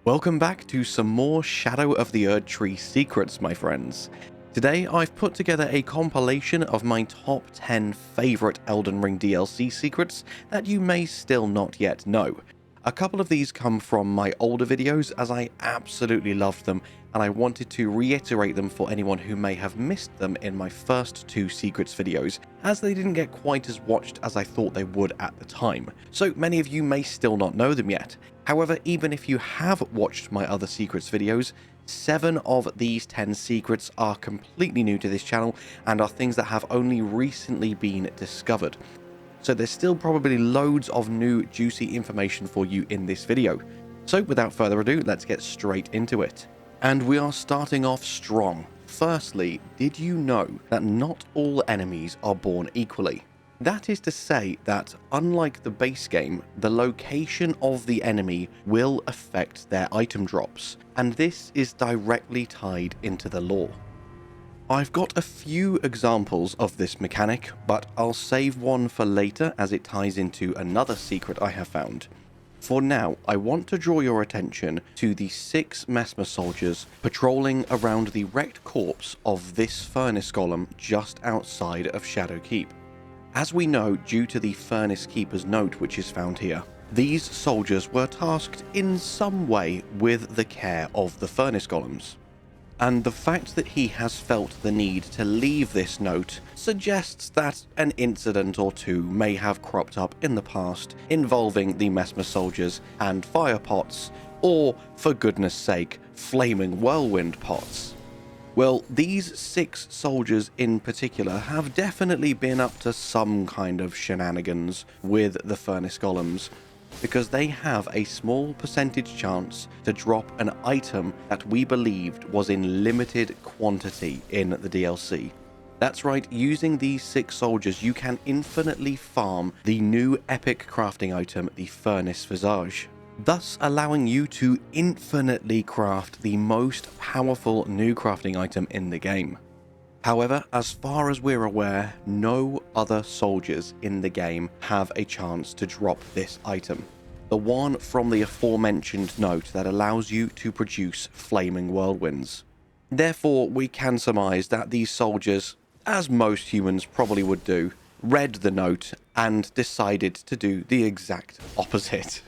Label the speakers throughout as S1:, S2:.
S1: Welcome back to some more Shadow of the Erdtree secrets, my friends. Today I've put together a compilation of my top 10 favourite Elden Ring DLC secrets that you may still not yet know. A couple of these come from my older videos as I absolutely loved them, and I wanted to reiterate them for anyone who may have missed them in my first two secrets videos, as they didn't get quite as watched as I thought they would at the time. So many of you may still not know them yet. However, even if you have watched my other secrets videos, 7 of these 10 secrets are completely new to this channel and are things that have only recently been discovered. So there's still probably loads of new juicy information for you in this video. So without further ado, let's get straight into it. And we are starting off strong. Firstly, did you know that not all enemies are born equally? That is to say that, unlike the base game, the location of the enemy will affect their item drops, and this is directly tied into the lore. I've got a few examples of this mechanic, but I'll save one for later as it ties into another secret I have found. For now, I want to draw your attention to the 6 Mesmer soldiers patrolling around the wrecked corpse of this furnace golem just outside of Shadow Keep. As we know, due to the Furnace Keeper's note which is found here, these soldiers were tasked in some way with the care of the Furnace Golems. And the fact that he has felt the need to leave this note suggests that an incident or two may have cropped up in the past involving the Mesmer soldiers and fire pots, or, for goodness sake, flaming whirlwind pots. Well, these 6 soldiers in particular have definitely been up to some kind of shenanigans with the Furnace Golems, because they have a small percentage chance to drop an item that we believed was in limited quantity in the DLC. That's right, using these 6 soldiers you can infinitely farm the new epic crafting item, the Furnace Visage, thus allowing you to infinitely craft the most powerful new crafting item in the game. However, as far as we're aware, no other soldiers in the game have a chance to drop this item, the one from the aforementioned note that allows you to produce flaming whirlwinds. Therefore, we can surmise that these soldiers, as most humans probably would do, read the note and decided to do the exact opposite.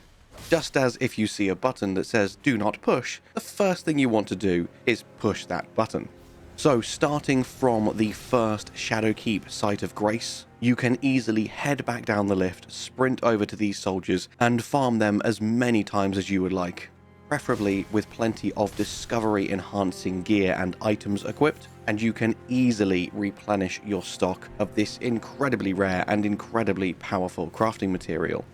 S1: Just as if you see a button that says "do not push," the first thing you want to do is push that button. So starting from the first Shadow Keep Site of Grace, you can easily head back down the lift, sprint over to these soldiers, and farm them as many times as you would like, preferably with plenty of discovery enhancing gear and items equipped, and you can easily replenish your stock of this incredibly rare and incredibly powerful crafting material.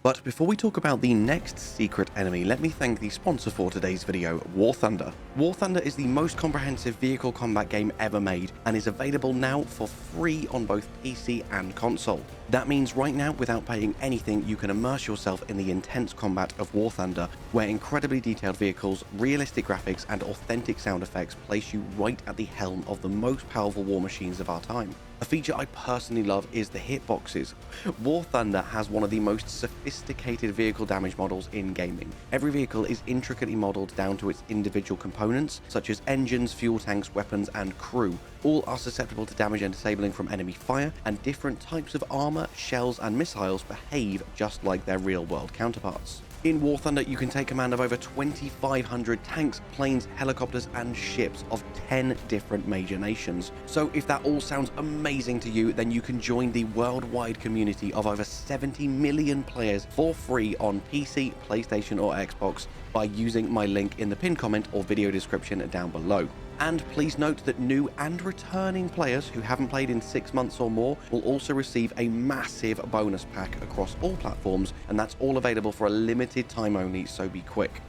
S1: But before we talk about the next secret enemy, let me thank the sponsor for today's video, War Thunder. War Thunder is the most comprehensive vehicle combat game ever made and is available now for free on both PC and console. That means right now, without paying anything, you can immerse yourself in the intense combat of War Thunder, where incredibly detailed vehicles, realistic graphics, and authentic sound effects place you right at the helm of the most powerful war machines of our time. A feature I personally love is the hitboxes. War Thunder has one of the most sophisticated vehicle damage models in gaming. Every vehicle is intricately modeled down to its individual components, such as engines, fuel tanks, weapons, and crew. All are susceptible to damage and disabling from enemy fire, and different types of armor, shells, and missiles behave just like their real-world counterparts. In War Thunder, you can take command of over 2,500 tanks, planes, helicopters, and ships of 10 different major nations. So if that all sounds amazing to you, then you can join the worldwide community of over 70 million players for free on PC, PlayStation, or Xbox by using my link in the pinned comment or video description down below. And please note that new and returning players who haven't played in 6 months or more will also receive a massive bonus pack across all platforms, and that's all available for a limited time only, so be quick.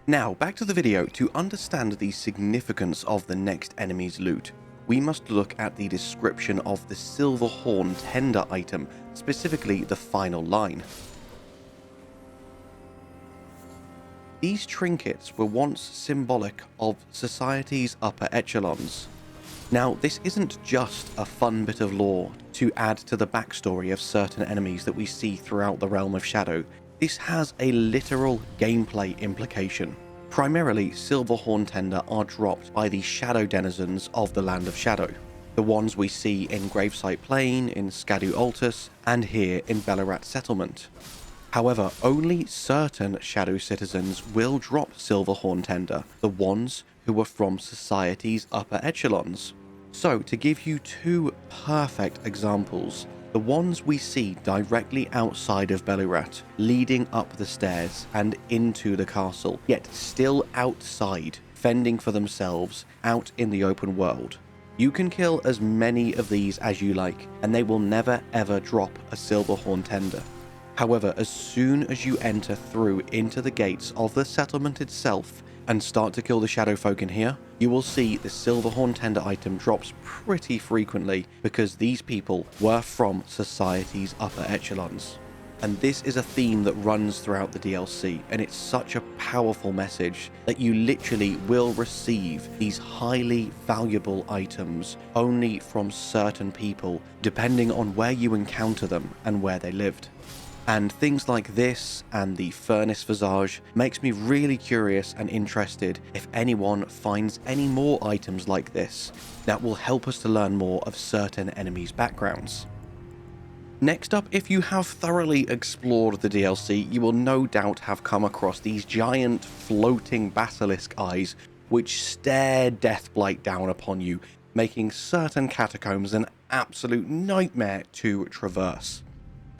S1: Now, back to the video. To understand the significance of the next enemy's loot, we must look at the description of the Silver Horn tender item, specifically the final line. These trinkets were once symbolic of society's upper echelons. Now, this isn't just a fun bit of lore to add to the backstory of certain enemies that we see throughout the realm of Shadow, this has a literal gameplay implication. Primarily, silver horntender are dropped by the shadow denizens of the Land of Shadow, the ones we see in Gravesite Plain, in Scadu Altus, and here in Belurat Settlement. However, only certain Shadow citizens will drop silver horntender, the ones who are from society's upper echelons. So, to give you two perfect examples, the ones we see directly outside of Belurat, leading up the stairs and into the castle, yet still outside, fending for themselves, out in the open world. You can kill as many of these as you like, and they will never ever drop a silver horntender. However, as soon as you enter through into the gates of the settlement itself and start to kill the shadow folk in here, you will see the silver horntender item drops pretty frequently because these people were from society's upper echelons. And this is a theme that runs throughout the DLC, and it's such a powerful message that you literally will receive these highly valuable items only from certain people, depending on where you encounter them and where they lived. And things like this and the furnace visage makes me really curious and interested if anyone finds any more items like this that will help us to learn more of certain enemies' backgrounds. Next up, if you have thoroughly explored the DLC, you will no doubt have come across these giant floating basilisk eyes which stare Deathblight down upon you, making certain catacombs an absolute nightmare to traverse.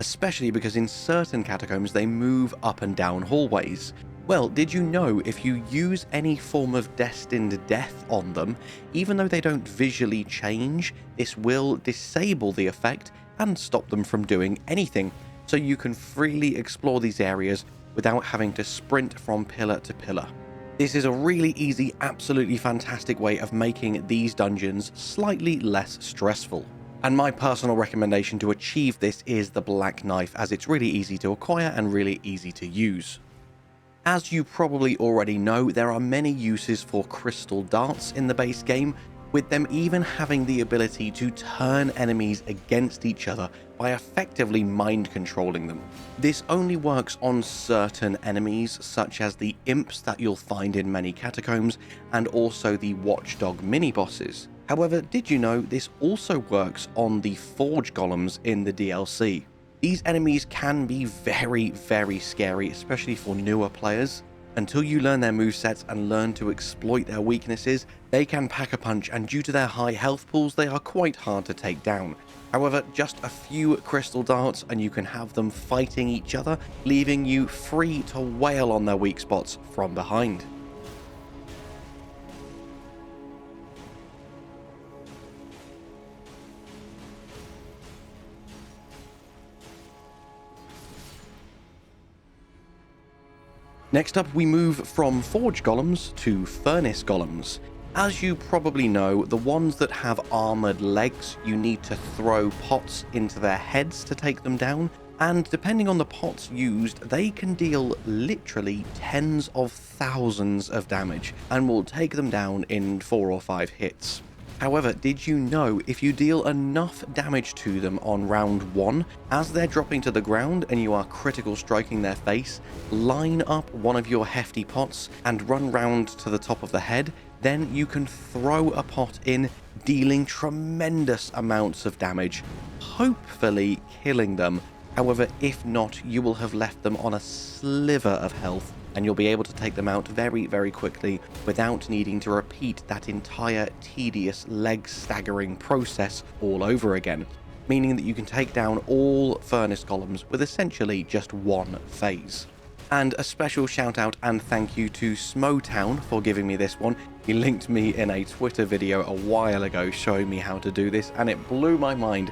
S1: Especially because in certain catacombs they move up and down hallways. Well, did you know if you use any form of destined death on them, even though they don't visually change, this will disable the effect and stop them from doing anything, so you can freely explore these areas without having to sprint from pillar to pillar. This is a really easy, absolutely fantastic way of making these dungeons slightly less stressful. And my personal recommendation to achieve this is the Black Knife, as it's really easy to acquire and really easy to use. As you probably already know, there are many uses for crystal darts in the base game, with them even having the ability to turn enemies against each other by effectively mind controlling them. This only works on certain enemies, such as the imps that you'll find in many catacombs, and also the watchdog mini-bosses. However, did you know this also works on the forge golems in the DLC? These enemies can be very, very scary, especially for newer players. Until you learn their movesets and learn to exploit their weaknesses, they can pack a punch, and due to their high health pools, they are quite hard to take down. However, just a few crystal darts and you can have them fighting each other, leaving you free to wail on their weak spots from behind. Next up, we move from forge golems to furnace golems. As you probably know, the ones that have armored legs, you need to throw pots into their heads to take them down, and depending on the pots used, they can deal literally tens of thousands of damage, and will take them down in 4 or 5 hits. However, did you know if you deal enough damage to them on round 1, as they're dropping to the ground and you are critical striking their face, line up one of your hefty pots and run round to the top of the head, then you can throw a pot in, dealing tremendous amounts of damage, hopefully killing them. However, if not, you will have left them on a sliver of health, and you'll be able to take them out very, very quickly without needing to repeat that entire tedious leg staggering process all over again, meaning that you can take down all furnace golems with essentially just one phase. And a special shout out and thank you to Smotown for giving me this one. He linked me in a Twitter video a while ago showing me how to do this, and it blew my mind.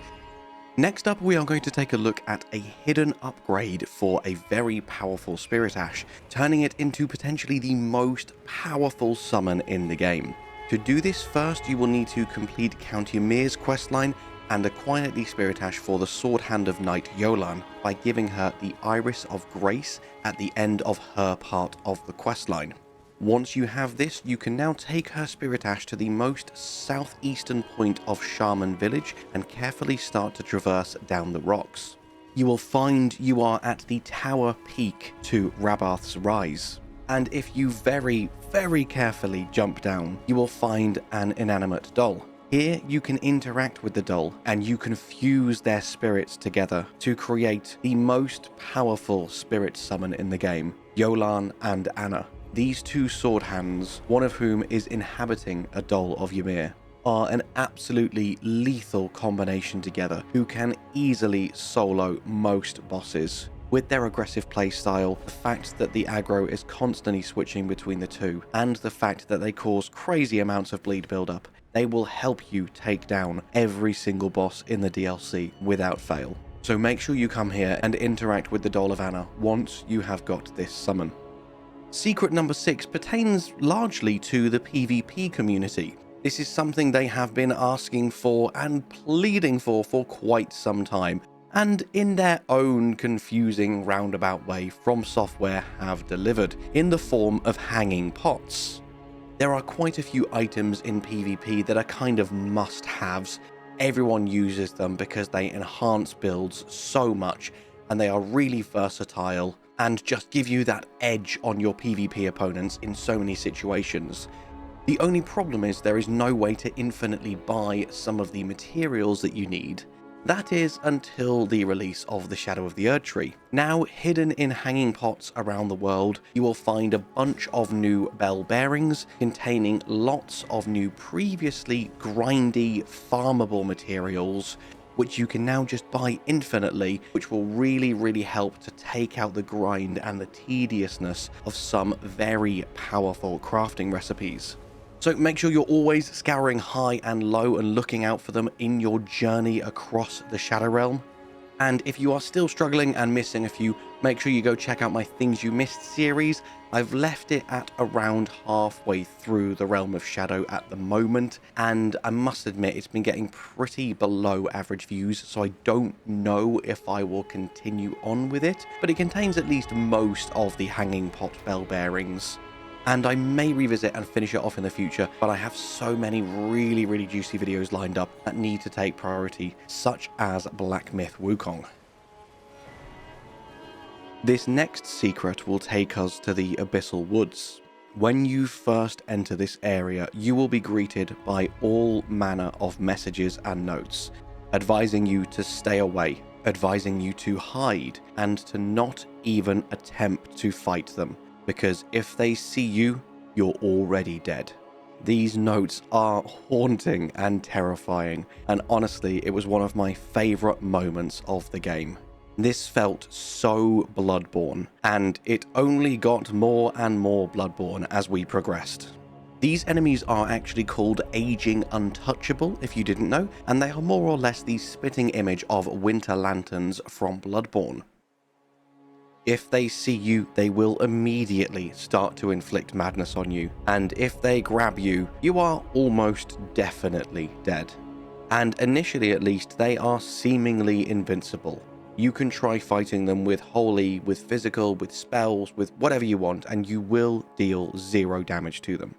S1: Next up, we are going to take a look at a hidden upgrade for a very powerful Spirit Ash, turning it into potentially the most powerful summon in the game. To do this, first you will need to complete Count Ymir's questline and acquire the Spirit Ash for the Sword Hand of Knight Yolan by giving her the Iris of Grace at the end of her part of the questline. Once you have this, you can now take her spirit ash to the most southeastern point of Shaman Village and carefully start to traverse down the rocks. You will find you are at the tower peak to Rabath's Rise. And if you very, very carefully jump down, you will find an inanimate doll. Here you can interact with the doll and you can fuse their spirits together to create the most powerful spirit summon in the game, Yolan and Anna. These two sword hands, one of whom is inhabiting a doll of Ymir, are an absolutely lethal combination together who can easily solo most bosses. With their aggressive playstyle, the fact that the aggro is constantly switching between the two, and the fact that they cause crazy amounts of bleed buildup, they will help you take down every single boss in the DLC without fail. So make sure you come here and interact with the Doll of Anna once you have got this summon. Secret number 6 pertains largely to the PvP community. This is something they have been asking for and pleading for quite some time, and in their own confusing roundabout way, FromSoftware have delivered in the form of hanging pots. There are quite a few items in PvP that are kind of must-haves. Everyone uses them because they enhance builds so much, and they are really versatile and just give you that edge on your PvP opponents in so many situations. The only problem is there is no way to infinitely buy some of the materials that you need. That is until the release of the Shadow of the Erdtree. Now, hidden in hanging pots around the world, you will find a bunch of new bell bearings containing lots of new previously grindy, farmable materials, which you can now just buy infinitely, which will really help to take out the grind and the tediousness of some very powerful crafting recipes. So make sure you're always scouring high and low and looking out for them in your journey across the Shadow Realm. And if you are still struggling and missing a few, make sure you go check out my Things You Missed series. I've left it at around halfway through the Realm of Shadow at the moment, and I must admit it's been getting pretty below average views, so I don't know if I will continue on with it, but it contains at least most of the hanging pot bell bearings. And I may revisit and finish it off in the future, but I have so many really juicy videos lined up that need to take priority, such as Black Myth Wukong. This next secret will take us to the Abyssal Woods. When you first enter this area, you will be greeted by all manner of messages and notes, advising you to stay away, advising you to hide, and to not even attempt to fight them, because if they see you, you're already dead. These notes are haunting and terrifying, and honestly, it was one of my favorite moments of the game. This felt so Bloodborne, and it only got more and more Bloodborne as we progressed. These enemies are actually called Aging Untouchable, if you didn't know, and they are more or less the spitting image of Winter Lanterns from Bloodborne. If they see you, they will immediately start to inflict madness on you, and if they grab you, you are almost definitely dead. And initially at least, they are seemingly invincible. You can try fighting them with holy, with physical, with spells, with whatever you want, and you will deal 0 damage to them.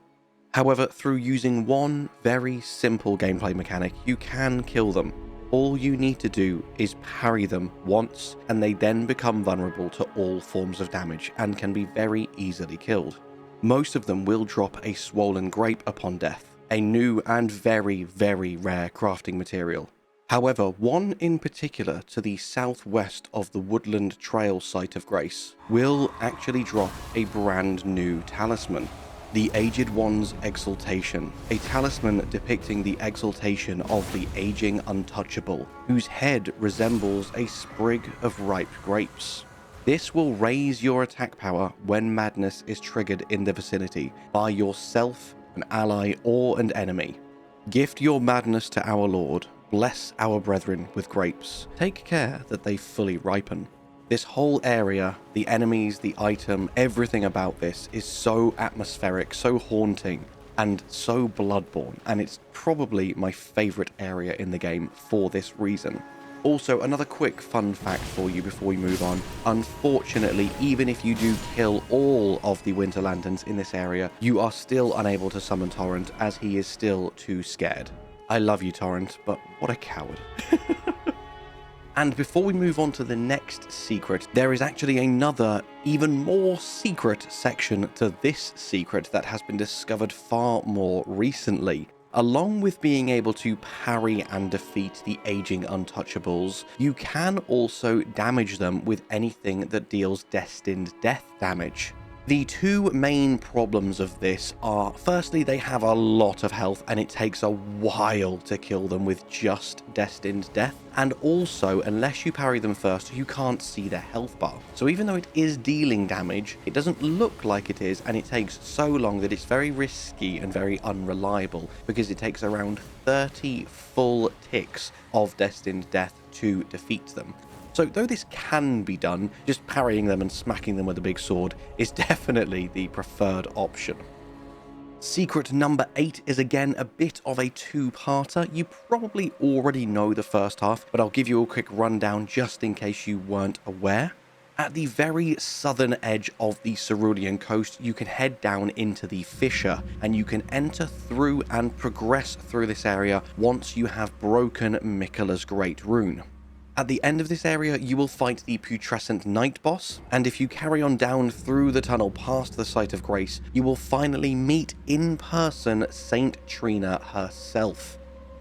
S1: However, through using one very simple gameplay mechanic, you can kill them. All you need to do is parry them once, and they then become vulnerable to all forms of damage and can be very easily killed. Most of them will drop a swollen grape upon death, a new and very rare crafting material. However, one in particular to the southwest of the Woodland Trail Site of Grace will actually drop a brand new talisman. The Aged One's Exaltation, a talisman depicting the exaltation of the Aging Untouchable, whose head resembles a sprig of ripe grapes. This will raise your attack power when madness is triggered in the vicinity by yourself, an ally, or an enemy. Gift your madness to our Lord, bless our brethren with grapes. Take care that they fully ripen. This whole area, the enemies, the item, everything about this is so atmospheric, so haunting, and so Bloodborne, and it's probably my favorite area in the game for this reason. Also, another quick fun fact for you before we move on. Unfortunately, even if you do kill all of the Winter Lanterns in this area, you are still unable to summon Torrent, as he is still too scared. I love you, Torrent, but what a coward. And before we move on to the next secret, there is actually another, even more secret section to this secret that has been discovered far more recently. Along with being able to parry and defeat the aging untouchables, you can also damage them with anything that deals destined death damage. The two main problems of this are, firstly, they have a lot of health and it takes a while to kill them with just destined death, and also, unless you parry them first, you can't see their health bar. So even though it is dealing damage, it doesn't look like it is, and it takes so long that it's very risky and very unreliable, because it takes around 30 full ticks of destined death to defeat them. So though this can be done, just parrying them and smacking them with a big sword is definitely the preferred option. Secret number 8 is again a bit of a two-parter. You probably already know the first half, but I'll give you a quick rundown just in case you weren't aware. At the very southern edge of the Cerulean coast, you can head down into the fissure, and you can enter through and progress through this area once you have broken Miquella's Great Rune. At the end of this area, you will fight the Putrescent Night boss, and if you carry on down through the tunnel past the Site of Grace, you will finally meet in person Saint Trina herself.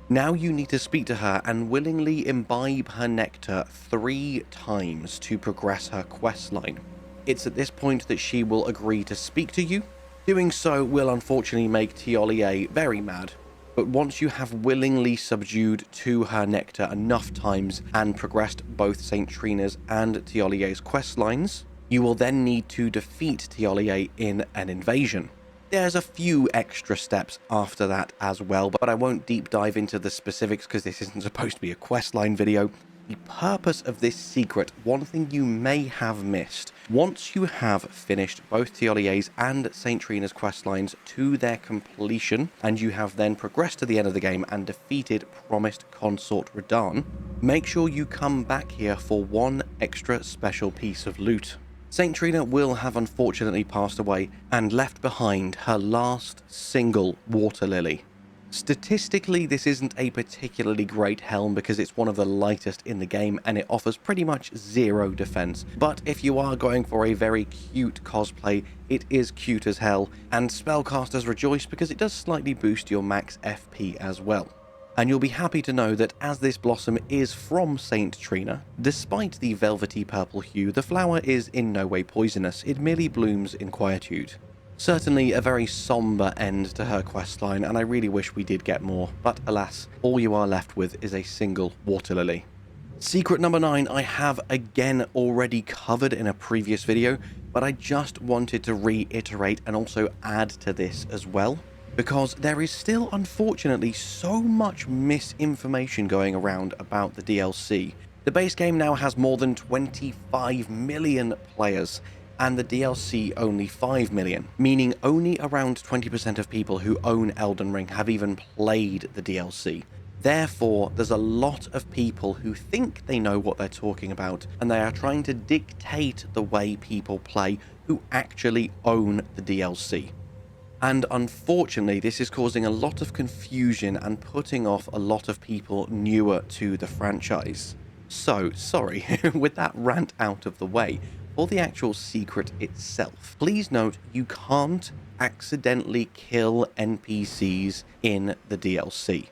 S1: Now you need to speak to her and willingly imbibe her nectar 3 times to progress her questline. It's at this point that she will agree to speak to you. Doing so will unfortunately make Tiolier very mad. But once you have willingly subdued to her nectar enough times and progressed both St. Trina's and Tiolier's questlines, you will then need to defeat Tiolier in an invasion. There's a few extra steps after that as well, but I won't deep dive into the specifics because this isn't supposed to be a questline video. The purpose of this secret, one thing you may have missed, once you have finished both Tiolier's and St. Trina's questlines to their completion, and you have then progressed to the end of the game and defeated promised consort Radahn, make sure you come back here for one extra special piece of loot. St. Trina will have unfortunately passed away and left behind her last single water lily. Statistically, this isn't a particularly great helm because it's one of the lightest in the game and it offers pretty much 0 defense. But if you are going for a very cute cosplay, it is cute as hell, and spellcasters rejoice because it does slightly boost your max FP as well. And you'll be happy to know that as this blossom is from Saint Trina, despite the velvety purple hue, the flower is in no way poisonous, it merely blooms in quietude. Certainly a very somber end to her questline, and I really wish we did get more, but alas, all you are left with is a single water lily. Secret number 9 I have again already covered in a previous video, but I just wanted to reiterate and also add to this as well, because there is still unfortunately so much misinformation going around about the DLC. The base game now has more than 25 million players, and the DLC only 5 million, meaning only around 20% of people who own Elden Ring have even played the DLC. Therefore, there's a lot of people who think they know what they're talking about, and they are trying to dictate the way people play who actually own the DLC. And unfortunately, this is causing a lot of confusion and putting off a lot of people newer to the franchise. So, sorry, with that rant out of the way, for the actual secret itself, please note you can't accidentally kill NPCs in the DLC.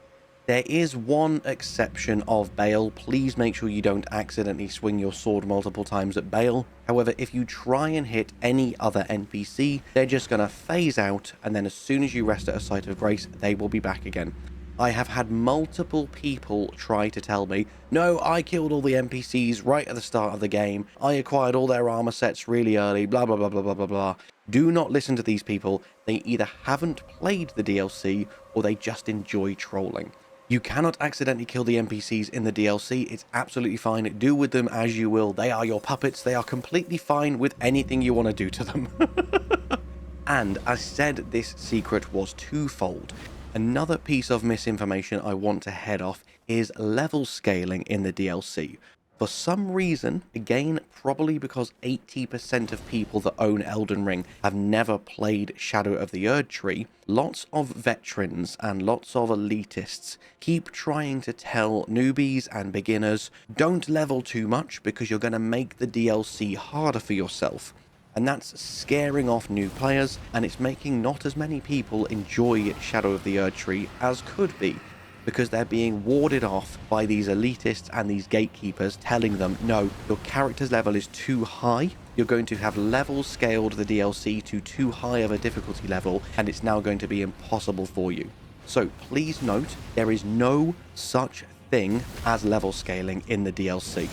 S1: There is one exception of Bale. Please make sure you don't accidentally swing your sword multiple times at Bale. However, if you try and hit any other NPC, they're just going to phase out, and then as soon as you rest at a Site of Grace, they will be back again. I have had multiple people try to tell me, no, I killed all the NPCs right at the start of the game, I acquired all their armor sets really early, blah blah blah blah blah blah blah. Do not listen to these people. They either haven't played the DLC or they just enjoy trolling. You cannot accidentally kill the NPCs in the DLC, it's absolutely fine, do with them as you will, they are your puppets, they are completely fine with anything you want to do to them. And I said this secret was twofold. Another piece of misinformation I want to head off is level scaling in the DLC. For some reason, again, probably because 80% of people that own Elden Ring have never played Shadow of the Erdtree, lots of veterans and lots of elitists keep trying to tell newbies and beginners, don't level too much because you're going to make the DLC harder for yourself. And that's scaring off new players, and it's making not as many people enjoy Shadow of the Erdtree as could be, because they're being warded off by these elitists and these gatekeepers telling them, no, your character's level is too high, you're going to have level scaled the DLC to too high of a difficulty level, and it's now going to be impossible for you. So please note, there is no such thing as level scaling in the DLC.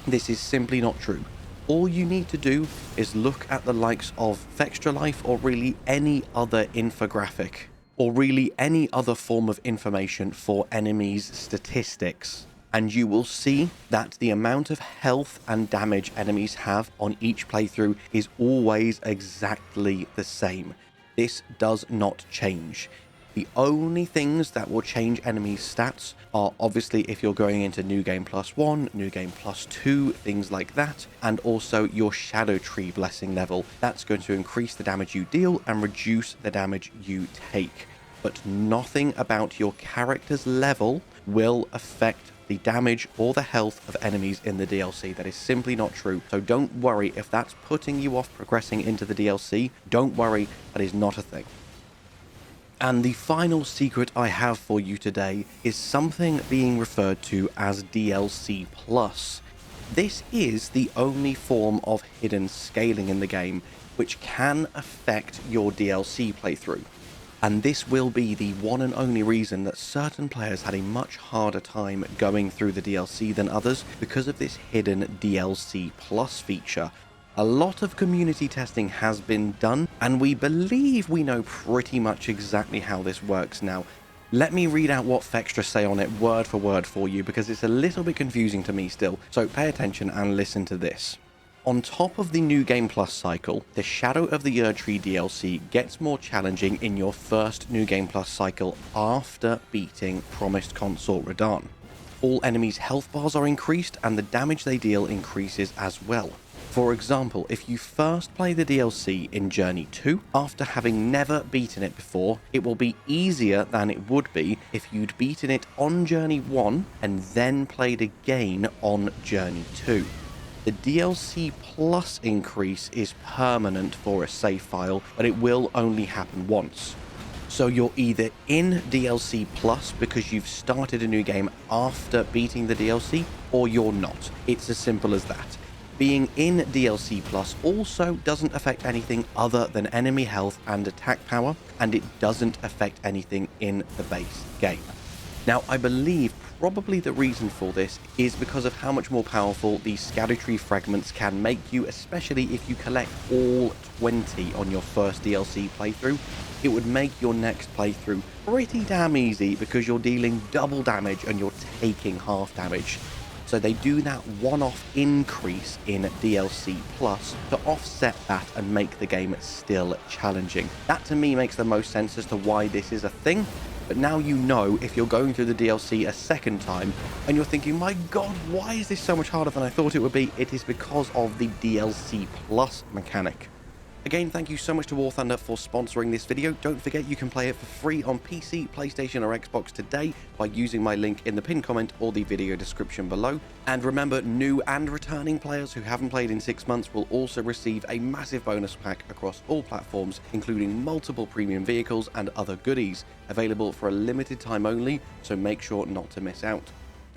S1: This is simply not true. All you need to do is look at the likes of Extra Life, or really any other infographic, or really any other form of information for enemies' statistics, and you will see that the amount of health and damage enemies have on each playthrough is always exactly the same. This does not change. The only things that will change enemies' stats are obviously if you're going into New Game Plus 1, New Game Plus 2, things like that, and also your Shadow Tree Blessing level. That's going to increase the damage you deal and reduce the damage you take. But nothing about your character's level will affect the damage or the health of enemies in the DLC. That is simply not true. So don't worry if that's putting you off progressing into the DLC. Don't worry, that is not a thing. And the final secret I have for you today is something being referred to as DLC Plus. This is the only form of hidden scaling in the game which can affect your DLC playthrough. And this will be the one and only reason that certain players had a much harder time going through the DLC than others, because of this hidden DLC Plus feature. A lot of community testing has been done, and we believe we know pretty much exactly how this works now. Let me read out what Fextra say on it word for word for you, because it's a little bit confusing to me still, so pay attention and listen to this. On top of the New Game Plus cycle, the Shadow of the Erdtree DLC gets more challenging in your first New Game Plus cycle after beating Promised Consort Radahn. All enemies' health bars are increased, and the damage they deal increases as well. For example, if you first play the DLC in Journey 2, after having never beaten it before, it will be easier than it would be if you'd beaten it on Journey 1 and then played again on Journey 2. The DLC Plus increase is permanent for a save file, but it will only happen once. So you're either in DLC Plus because you've started a new game after beating the DLC, or you're not. It's as simple as that. Being in DLC Plus also doesn't affect anything other than enemy health and attack power, and it doesn't affect anything in the base game. Now, I believe probably the reason for this is because of how much more powerful these Scadutree fragments can make you, especially if you collect all 20 on your first DLC playthrough. It would make your next playthrough pretty damn easy because you're dealing double damage and you're taking half damage. So they do that one-off increase in DLC Plus to offset that and make the game still challenging. That to me makes the most sense as to why this is a thing. But now you know, if you're going through the DLC a second time and you're thinking, my god, why is this so much harder than I thought it would be? It is because of the DLC Plus mechanic. Again, thank you so much to War Thunder for sponsoring this video. Don't forget you can play it for free on PC, PlayStation or Xbox today by using my link in the pinned comment or the video description below. And remember, new and returning players who haven't played in 6 months will also receive a massive bonus pack across all platforms, including multiple premium vehicles and other goodies, available for a limited time only, so make sure not to miss out.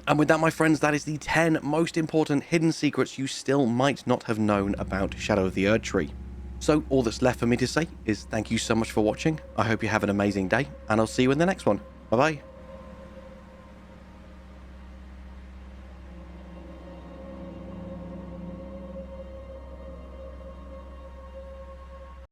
S1: And with that, my friends, that is the 10 most important hidden secrets you still might not have known about Shadow of the Erdtree. So all that's left for me to say is thank you so much for watching. I hope you have an amazing day, and I'll see you in the next one. Bye bye.